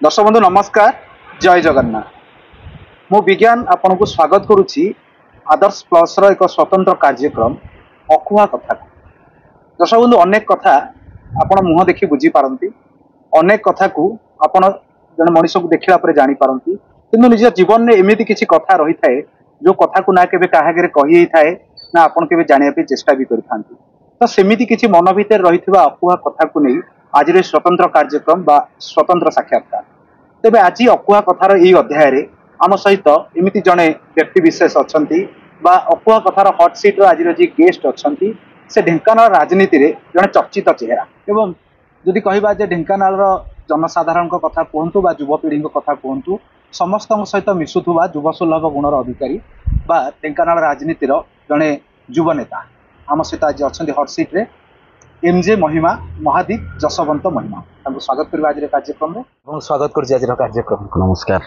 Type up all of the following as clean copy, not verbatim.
दर्शक बंधु नमस्कार। जय जगन्नाथ। मु विज्ञान आपन को स्वागत करुच्ची आदर्श प्लस एक स्वतंत्र कार्यक्रम अकुहा कथा। दर्शक बंधु अनेक कथा आपन मुह देखि बुझी पारंती, अनेक कथा को आपन जन मनुष्य को देखला पर जानी पारंती, किंतु निज जीवन में एमिति किछि कथा रही थाए जो कथा को ना केबे काहागरे कहि ही थाए ना आपन केबे जानिया पे चेष्टा भी करथांती। तो सेमिति किछि मन भीतर रहिथिबा अकुहा कथा को नै आज स्वतंत्र कार्यक्रम बा स्वतंत्र साक्षात्कार। तेबे आज अकुहा कथार यही अध्याय रे आम सहित एमती जड़े व्यक्ति विशेष अच्छा बा अकुहा कथार हट सीट आज जी गेस्ट अच्छा से ढेंकानाल राजनीति रे जड़े चर्चित चेहरा एवं जदि कहबा जे ढेंकानाल जनसाधारण कथा कहतु बा युवपीढ़ी कथा कहतु समस्त सहित मिशुवा युवसुलभ गुणर अधिकारी बा ढेंकानाल राजनीतिर जड़े युव नेता आम सहित आज अच्छा हट सीट रे एमजे महिमा महादीप जसवंत महिमा स्वागत करबा आज कार्यक्रम में स्वागत कर आज कार्यक्रम। नमस्कार।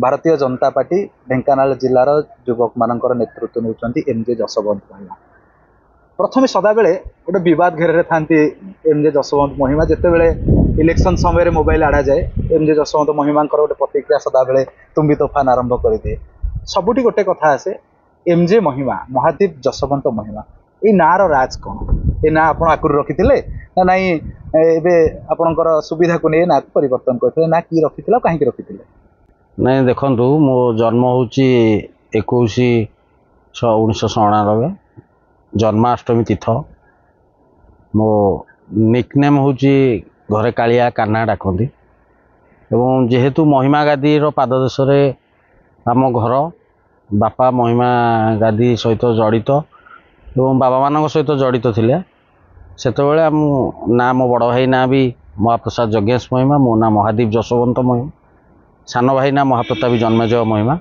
भारतीय जनता पार्टी ढेंकानाल जिलार युवक मानकर नेतृत्व नेउचंती एमजे जसवंत महिमा। प्रथम सदा बेले गोटे विवाद घेर था एमजे जसवंत महिमा जिते बेले इलेक्शन समय मोबाइल आड़ा जाए एमजे जसवंत महिमा गोटे प्रतिक्रिया सदा बेले तुम्बी तोफान आरंभ करदिए। सबुठी गोटे कथा आसे एमजे महिमा महादीप जसवंत महिमा ये नार राज कौन ये ना आप आगुरी रखी ना नाई आपणकर सुविधा को नहीं ना परिवर्तन करते ना कि रखी कहीं रखी नहीं देखु मो जन्म हूँ 21/1999 जन्माष्टमी तीर्थ मो निकनेम हूँ घरे कालिया कान्हा डाकती एवं जेहेतु महिमा गादी पाददेश आम घर बापा महिमा गादी सहित जड़ित एवं बाबा मान सहित जड़ित थिले सेतबेले ना मो बड़ भाई ना भी महाप्रसाद जज्ञेश महिमा मो ना महादीप जसवंत महिमा सान भाई ना महाप्रताप जन्मेजय महिमा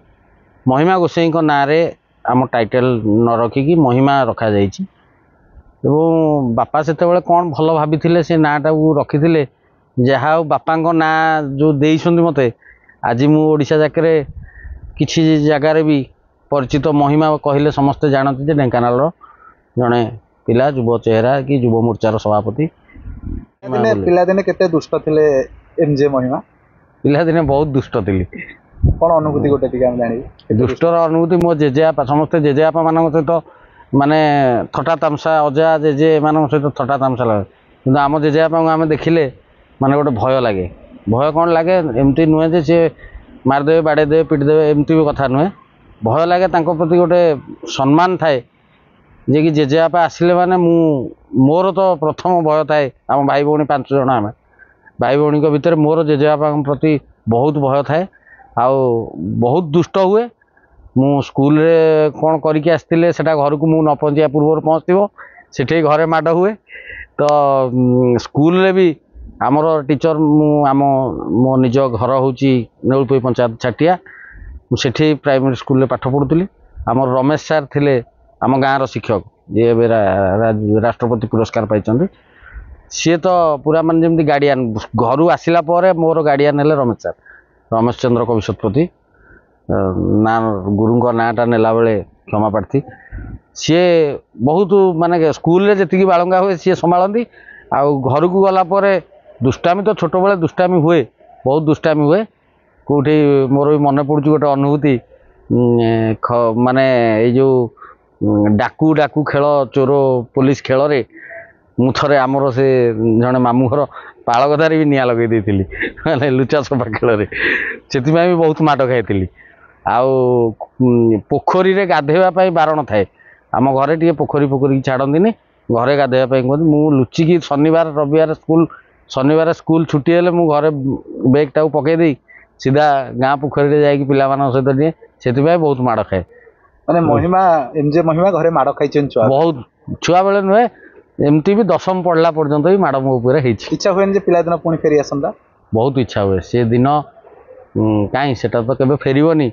महिमा गोसाई ना आम टाइटल न रखिकी महिमा रखा जाइछि एवं बापा सेतबेले कौन भल भाभी से नाटा रखी जहाँ बापा ना जो देइछन्ति मते आज मु ओडिशा जाकर किछि जगार भी परिचित महिमा कहले समस्ते जानते ढेंकानाल जड़े पिला युव चेहरा कि युव मोर्चार सभापति। पिलादिने केते दुष्ट थिले एमजे महिमा? पिलादिने बहुत दुष्ट थिली। कौन अनुभूति गोटे टिके हम जानि? दुष्टर अनुभूति मो जेजेबापा समस्ते जेजेबापा मान सहित माने थटा तामसा अजा जेजे मान सहित थटा तामसा लगे कि आम जेजेबापा आम देखिले माने गोटे भय लगे। भय कौन लगे एमती नुहे जे सी मारिदेवे बाड़ेदेवे पिटिदेवे एमती भी कथा नुहे भय लगे प्रति गोटे सम्मान थाए जे कि जेजेबापा आसिले माने मोर तो प्रथम भय थाए आम भाई भौणी 5 जन आम भाई भौणी भितर मोर जेजेबापा प्रति बहुत भय थाए आउ बहुत दुष्ट हुए मु स्कूल रे कौन करके आसते सेटा घर को मु न पहुँचा पूर्व पहुँचो सेठे घरे माड़ हुए तो स्कूल रे भी आमर टीचर आम मो निज घर हूँ नेउलपुई पंचायत छाटिया मुझे प्राइमरी स्कूल रे पाठ पढ़ुली आमर रमेश सार थिले आम गाँव शिक्षक जी राष्ट्रपति पुरस्कार पाई सी तो पूरा मान जमी गार्डियन घर आसला मोर गार्डियन है रमेश चंद्र कविशतपति ना गुरु नाटा नेला बेले क्षमा प्रार्थी सी बहुत माने स्कूल रे जी बालंगा हुए सी संभालती आउ घर को गलापर दुष्टामी तो छोट बेले दुष्टामी हुए बहुत दुष्टामी हुए कौटी मोर भी मन पड़ू गोटे अनुभूति माने जो डाकू डाकू खेल चोर पुलिस खेल रे मु थरे आमर से जड़े मामू घर पालगदारे भी निआ लगे माने लुचा छपा खेल से भी बहुत माड़ खाई आउ पोखरी रे गाधेवाई बारण थाए आम घरे टे पोखरी पोखरी छाड़ती घरे गाधेवाई कहते मु लुचिकी शनिवार रविवार शनिवार स्कूल छुट्टी हेले मु घरे बैग टाक पकईदे सीधा गाँ पोखरी रे जाइए पिला सहित निए से बहुत माड़ खाए। माने महिमा एमजे महिमा घरे माड़ खाई छुआ बहुत छुआ बेले नुहे एमती भी 10वीं पढ़ला पर्यंत भी माड़ मो उपर इच्छा हुए जे पिला दिन पुणी फेरी आसंदा बहुत इच्छा हुए से दिन कहीं सेटा तो केबे फेरिबनी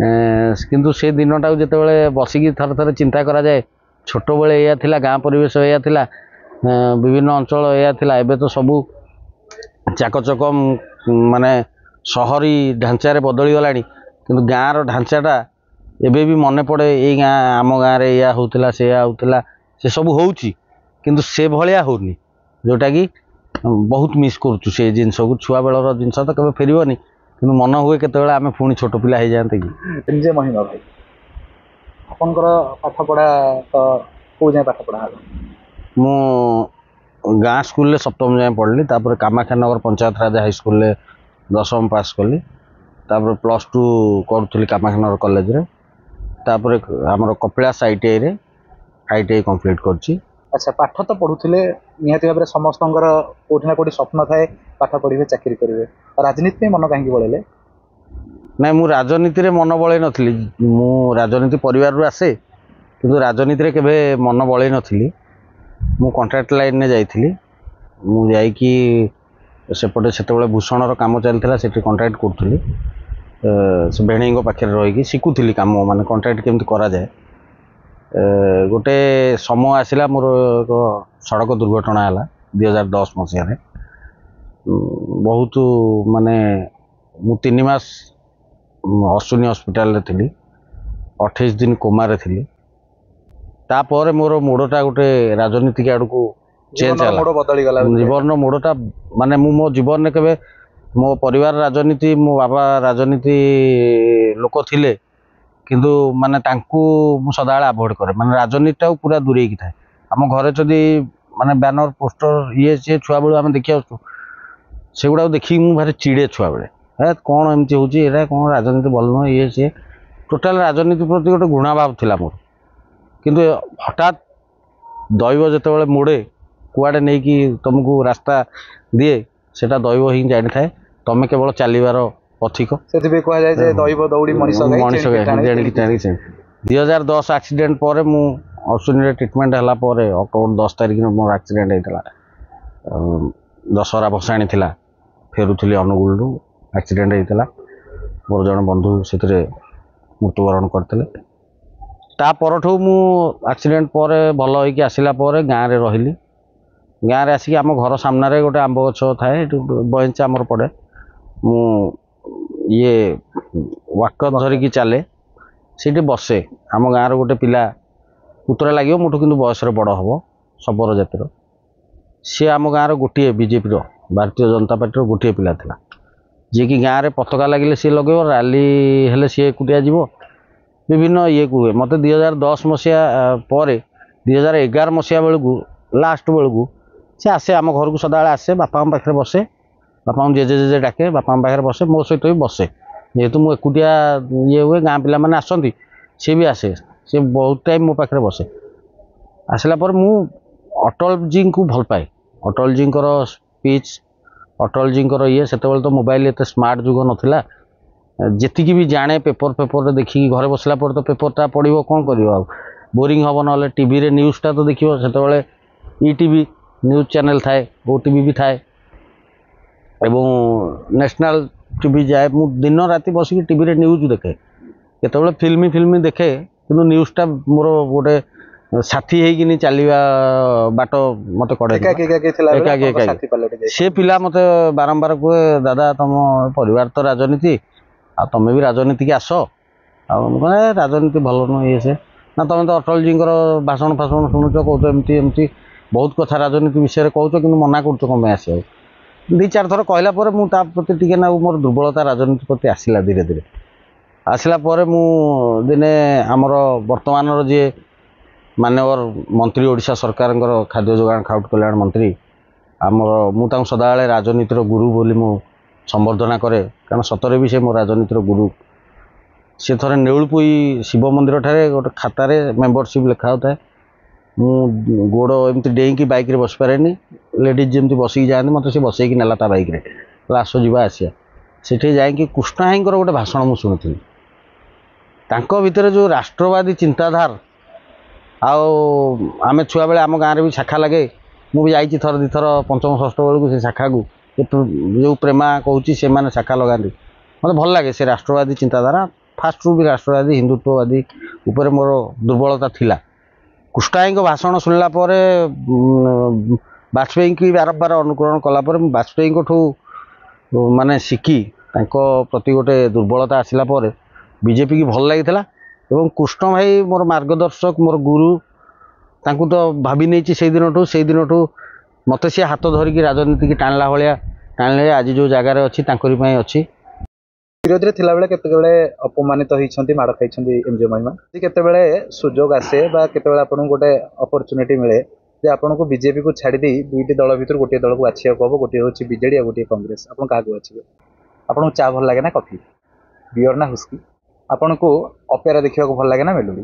किंतु से दिनटा जिते बड़े बसिकी थर थर चिंता करा जाए छोट बेले या थिला गाँ परिवेश या थिला विभिन्न अंचल या थिला एबे तो सबू चाकचक माने सहरी ढांचारे बदली गलानी किंतु गाँव ढांचाटा एबे भी मन पड़े ये गाँ आम गाँव में या होता से होता से सब हो किंतु से भलिया होनी जोटा कि ବହୁତ ମିସ୍ କରୁଛୁ ସେ ଜିନିଷକୁ। ଛୁଆବେଳର ଜିନିଷ ତ କେବେ ଫେରିବନି, କିନ୍ତୁ ମନ ହୁଏ କେତେବେଳେ ଆମେ ପୁଣି ଛୋଟ ପିଲା ହେଇଯାଆନ୍ତେ କି। ନିଜେ ମହିମା ଭାଇ, ଆପଣଙ୍କର ପାଠପଢ଼ା ତ କୋଉ ଯାଏଁ ପାଠପଢ଼ା ହେଲା? ମୁଁ ଗାଁ ସ୍କୁଲରେ ସପ୍ତମ ଯାଏଁ ପଢ଼ିଲି, ତାପରେ କାମାକ୍ଷାନଗର ପଞ୍ଚାୟତରାଜ ହାଇସ୍କୁଲରେ ଦଶମ ପାସ୍ କଲି, ତାପରେ +2 କରୁଥିଲି କାମାକ୍ଷାନଗର କଲେଜରେ, ତାପରେ ଆମର କପିଳାସ ITIରେ ITI କମ୍ପ୍ଲିଟ୍ କରିଛି। ଆଚ୍ଛା, ପାଠ ତ ପଢୁଥିଲେ ନିହାତି ଭାବରେ ସମସ୍ତଙ୍କର କୋଉଠି ନା କୋଉଠି ସ୍ୱପ୍ନ ଥାଏ ପାଠ ପଢିବେ ଚାକିରି କରିବେ, ରାଜନୀତି ପାଇଁ ମନ କାହିଁକି ବଳେଇଲେ? ନାଇଁ, ମୁଁ ରାଜନୀତିରେ ମନ ବଳେଇ ନଥିଲି। ମୁଁ ରାଜନୀତି ପରିବାରରୁ ଆସେ, କିନ୍ତୁ ରାଜନୀତିରେ କେବେ ମନ ବଳେଇ ନଥିଲି। ମୁଁ କଣ୍ଟ୍ରାକ୍ଟ ଲାଇନରେ ଯାଇଥିଲି। ମୁଁ ଯାଇକି ସେପଟେ ସେତେବେଳେ ଭୂଷଣର କାମ ଚାଲିଥିଲା, ସେଠି କଣ୍ଟ୍ରାକ୍ଟ କରୁଥିଲି। ସେ ଭେଣେଇଙ୍କ ପାଖରେ ରହିକି ଶିଖୁଥିଲି କାମ, ମାନେ କଣ୍ଟ୍ରାକ୍ଟ କେମିତି କରାଯାଏ। ଗୋଟେ ସମୟ ଆସିଲା, ମୋର ଏକ ସଡ଼କ ଦୁର୍ଘଟଣା ହେଲା 2010 ମସିହାରେ। ବହୁତ ମାନେ ମୁଁ 3 ମାସ ଅଶ୍ୱିନୀ ହସ୍ପିଟାଲରେ ଥିଲି, 28 ଦିନ କୋମାରେ ଥିଲି। ତାପରେ ମୋର ମୋଡ଼ଟା ଗୋଟେ ରାଜନୀତିକ ଆଡ଼କୁ ଚେଞ୍ଜ ହେଲା, ମୋଡ଼ ବଦଳିଗଲା। ଜୀବନର ମୋଡ଼ଟା। ମାନେ ମୁଁ ମୋ ଜୀବନରେ କେବେ ମୋ ପରିବାର ରାଜନୀତି, ମୋ ବାବା ରାଜନୀତି ଲୋକ ଥିଲେ, କିନ୍ତୁ ମାନେ ତାଙ୍କୁ ମୁଁ ସଦାବେଳେ ଆଭଏଡ଼ କରେ, ମାନେ ରାଜନୀତିଟାକୁ ପୁରା ଦୂରେଇକି ଥାଏ। ଆମ ଘରେ ଯଦି ମାନେ ବ୍ୟାନର ପୋଷ୍ଟର ଇଏ ସିଏ ଛୁଆବେଳୁ ଆମେ ଦେଖି ଆସୁଛୁ, ସେଗୁଡ଼ାକୁ ଦେଖିକି ମୁଁ ଭାରି ଚିଡ଼େ ଛୁଆବେଳେ। କ'ଣ ଏମିତି ହେଉଛି, ଏଇଟା କ'ଣ ରାଜନୀତି ଭଲ ନୁହେଁ, ଇଏ ସିଏ। ଟୋଟାଲ ରାଜନୀତି ପ୍ରତି ଗୋଟେ ଘୃଣାଭାବ ଥିଲା ମୋର। କିନ୍ତୁ ହଠାତ୍ ଦୈବ ଯେତେବେଳେ ମୋଡ଼େ, କୁଆଡ଼େ ନେଇକି ତୁମକୁ ରାସ୍ତା ଦିଏ, ସେଟା ଦୈବ ହିଁ ଜାଣିଥାଏ। ତମେ କେବଳ ଚାଲିବାର ପଥିକ। ସେଥିପାଇଁ କୁହାଯାଏ ଯେ ଦୈବ ଦୌଡ଼ି ମଣିଷ ଜାଣିକି 2010 ଆକ୍ସିଡେଣ୍ଟ ପରେ ମୁଁ ଅଶ୍ୱିନୀରେ ଟ୍ରିଟମେଣ୍ଟ ହେଲା ପରେ, ଅକ୍ଟୋବର 10 ତାରିଖରେ ମୋର ଆକ୍ସିଡେଣ୍ଟ ହେଇଥିଲା। ଦଶହରା ଭସାଣି ଥିଲା, ଫେରୁଥିଲି ଅନୁଗୁଳରୁ, ଆକ୍ସିଡେଣ୍ଟ ହେଇଥିଲା। ମୋର ଜଣେ ବନ୍ଧୁ ସେଥିରେ ମୃତ୍ୟୁବରଣ କରିଥିଲେ। ତା ପରଠୁ ମୁଁ ଆକ୍ସିଡେଣ୍ଟ ପରେ ଭଲ ହେଇକି ଆସିଲା ପରେ ଗାଁରେ ରହିଲି। ଗାଁରେ ଆସିକି ଆମ ଘର ସାମ୍ନାରେ ଗୋଟେ ଆମ୍ବ ଗଛ ଥାଏ, ଏଠି ବଇଞ୍ଚ ଆମର ପଡ଼େ। ମୁଁ ଇଏ ୱାକର ଧରିକି ଚାଲେ, ସେଇଠି ବସେ। ଆମ ଗାଁର ଗୋଟେ ପିଲା, ପୁତୁରା ଲାଗିବ ମୋଠୁ, କିନ୍ତୁ ବୟସରେ ବଡ଼ ହେବ, ଶବର ଜାତିର। ସିଏ ଆମ ଗାଁର ଗୋଟିଏ ବିଜେପିର, ଭାରତୀୟ ଜନତା ପାର୍ଟିର ଗୋଟିଏ ପିଲା ଥିଲା, ଯିଏକି ଗାଁରେ ପତାକା ଲାଗିଲେ ସିଏ ଲଗେଇବ, ରାଲି ହେଲେ ସିଏ ଏକୁଟିଆ ଯିବ, ବିଭିନ୍ନ ଇଏକୁ ହୁଏ। ମୋତେ 2010 ମସିହା ପରେ 2011 ମସିହା ବେଳକୁ, ଲାଷ୍ଟ ବେଳକୁ ସେ ଆସେ ଆମ ଘରକୁ, ସଦାବେଳେ ଆସେ, ବାପାଙ୍କ ପାଖରେ ବସେ, ବାପାଙ୍କୁ ଜେଜେ ଜେଜେ ଡାକେ, ବାପାଙ୍କ ପାଖରେ ବସେ, ମୋ ସହିତ ବି ବସେ। ଯେହେତୁ ମୁଁ ଏକୁଟିଆ ଇଏ ହୁଏ, ଗାଁ ପିଲାମାନେ ଆସନ୍ତି, ସିଏ ବି ଆସେ, ସେ ବହୁତ ଟାଇମ୍ ମୋ ପାଖରେ ବସେ। ଆସିଲା ପରେ ମୁଁ ଅଟଳଜୀଙ୍କୁ ଭଲ ପାଏ। ଅଟଳଜୀଙ୍କର ସ୍ପିଚ୍, ଅଟଳଜୀଙ୍କର ଇଏ, ସେତେବେଳେ ତ ମୋବାଇଲ ଏତେ ସ୍ମାର୍ଟ ଯୁଗ ନଥିଲା। ଯେତିକି ବି ଜାଣେ ପେପରରେ ଦେଖିକି, ଘରେ ବସିଲା ପରେ ତ ପେପରଟା ପଢ଼ିବ, କ'ଣ କରିବ ଆଉ, ବୋରିଂ ହେବ। ନହେଲେ ଟିଭିରେ ନ୍ୟୁଜ୍ଟା ତ ଦେଖିବ। ସେତେବେଳେ ETV ନ୍ୟୁଜ୍ ଚ୍ୟାନେଲ୍ ଥାଏ, OTV ବି ଥାଏ, ଏବଂ ନ୍ୟାସନାଲ୍ ଟିଭି ଯାଏ। ମୁଁ ଦିନ ରାତି ବସିକି ଟିଭିରେ ନ୍ୟୁଜ୍ ଦେଖେ, କେତେବେଳେ ଫିଲ୍ମ ଦେଖେ, କିନ୍ତୁ ନ୍ୟୁଜ୍ଟା ମୋର ଗୋଟେ ସାଥୀ ହେଇକିନି ଚାଲିବା ବାଟ ମୋତେ କଢ଼େ। ସେ ପିଲା ମୋତେ ବାରମ୍ବାର କୁହେ, ଦାଦା ତମ ପରିବାର ତ ରାଜନୀତି, ଆଉ ତମେ ବି ରାଜନୀତିକି ଆସ। ଆଉ ମୁଁ କହେ ରାଜନୀତି ଭଲ ନୁହେଁ, ଇଏ ସେ। ନା ତମେ ତ ଅଟଳଜୀଙ୍କର ଭାଷଣ ଶୁଣୁଛ, କହୁଛ ଏମିତି ବହୁତ କଥା ରାଜନୀତି ବିଷୟରେ କହୁଛ, କିନ୍ତୁ ମନା କରୁଛ କ'ଣ ପାଇଁ ଆସିବାକୁ। 2-4 ଥର କହିଲା ପରେ ମୁଁ ତା ପ୍ରତି ଟିକେ ନା ମୋର ଦୁର୍ବଳତା ରାଜନୀତି ପ୍ରତି ଆସିଲା। ଧୀରେ ଧୀରେ ଆସିଲା ପରେ ମୁଁ ଦିନେ ଆମର ବର୍ତ୍ତମାନର ଯିଏ ମାନ୍ୟବର ମନ୍ତ୍ରୀ, ଓଡ଼ିଶା ସରକାରଙ୍କର ଖାଦ୍ୟ ଯୋଗାଣ ଖାଉଟ କଲ୍ୟାଣ ମନ୍ତ୍ରୀ, ମୁଁ ତାଙ୍କୁ ସଦାବେଳେ ରାଜନୀତିର ଗୁରୁ ବୋଲି ମୁଁ ସମ୍ବର୍ଦ୍ଧନା କରେ, କାରଣ ସତରେ ବି ସେ ମୋ ରାଜନୀତିର ଗୁରୁ। ସେ ଥରେ ନେଉଳପୋଇ ଶିବ ମନ୍ଦିର ଠାରେ ଗୋଟେ ଖାତାରେ ମେମ୍ବରସିପ୍ ଲେଖା ହେଉଥାଏ। ମୁଁ ଗୋଡ଼ ଏମିତି ଡେଇଁକି ବାଇକ୍ରେ ବସିପାରେନି, ଲେଡ଼ିଜ୍ ଯେମିତି ବସିକି ଯାଆନ୍ତି, ମୋତେ ସେ ବସେଇକି ନେଲା ତା ବାଇକ୍ରେ, ଆସ ଯିବା ଆସିବା। ସେଠି ଯାଇକି କୃଷ୍ଣାହାଇଙ୍କର ଗୋଟେ ଭାଷଣ ମୁଁ ଶୁଣିଥିଲି। ତାଙ୍କ ଭିତରେ ଯେଉଁ ରାଷ୍ଟ୍ରବାଦୀ ଚିନ୍ତାଧାରା, ଆଉ ଆମେ ଛୁଆବେଳେ ଆମ ଗାଁରେ ବି ଶାଖା ଲାଗେ, ମୁଁ ବି ଯାଇଛି ଥରେ 2 ଥର, 5ମ 6ଠ ବେଳକୁ ସେ ଶାଖାକୁ, ଯେଉଁ ପ୍ରେମା କହୁଛି ସେମାନେ ଶାଖା ଲଗାନ୍ତି। ମୋତେ ଭଲ ଲାଗେ ସେ ରାଷ୍ଟ୍ରବାଦୀ ଚିନ୍ତାଧାରା। ଫାଷ୍ଟରୁ ବି ରାଷ୍ଟ୍ରବାଦୀ ହିନ୍ଦୁତ୍ୱବାଦୀ ଉପରେ ମୋର ଦୁର୍ବଳତା ଥିଲା। କୃଷ୍ଣାହାଇଙ୍କ ଭାଷଣ ଶୁଣିଲା ପରେ, ବାଜପେୟୀଙ୍କୁ ବାରମ୍ବାର ଅନୁକରଣ କଲା ପରେ, ମୁଁ ବାଜପେୟୀଙ୍କଠୁ ମାନେ ଶିଖି ତାଙ୍କ ପ୍ରତି ଗୋଟେ ଦୁର୍ବଳତା ଆସିଲା ପରେ ବିଜେପିକି ଭଲ ଲାଗିଥିଲା। ଏବଂ କୃଷ୍ଣ ଭାଇ ମୋର ମାର୍ଗଦର୍ଶକ, ମୋର ଗୁରୁ, ତାଙ୍କୁ ତ ଭାବି ନେଇଛି ସେଇ ଦିନଠୁ ମୋତେ ସିଏ ହାତ ଧରିକି ରାଜନୀତିକି ଟାଣିଲା ଭଳିଆ ଟାଣିଲେ ଆଜି ଯେଉଁ ଜାଗାରେ ଅଛି ତାଙ୍କରି ପାଇଁ ଅଛି। ବିରୋଧୀରେ ଥିଲାବେଳେ କେତେବେଳେ ଅପମାନିତ ହେଇଛନ୍ତି, ମାଡ଼ ଖାଇଛନ୍ତି ଏମଜି ମହିମା। କେତେବେଳେ ସୁଯୋଗ ଆସେ ବା କେତେବେଳେ ଆପଣଙ୍କୁ ଗୋଟେ ଅପରଚୁନିଟି ମିଳେ ଯେ ଆପଣଙ୍କୁ ବିଜେପିକୁ ଛାଡ଼ି ଦେଇ ଦୁଇଟି ଦଳ ଭିତରୁ ଗୋଟିଏ ଦଳକୁ ବାଛିବାକୁ ହବ, ଗୋଟିଏ ହେଉଛି ବିଜେଡି ଆଉ ଗୋଟିଏ କଂଗ୍ରେସ, ଆପଣ କାହାକୁ ବାଛିବେ? ଆପଣଙ୍କୁ ଚା ଭଲ ଲାଗେ ନା କଫି, ବିୟର ନା ହୁସ୍କି? ଆପଣଙ୍କୁ ଅପେରା ଦେଖିବାକୁ ଭଲ ଲାଗେ ନା ମେଲୋଡି?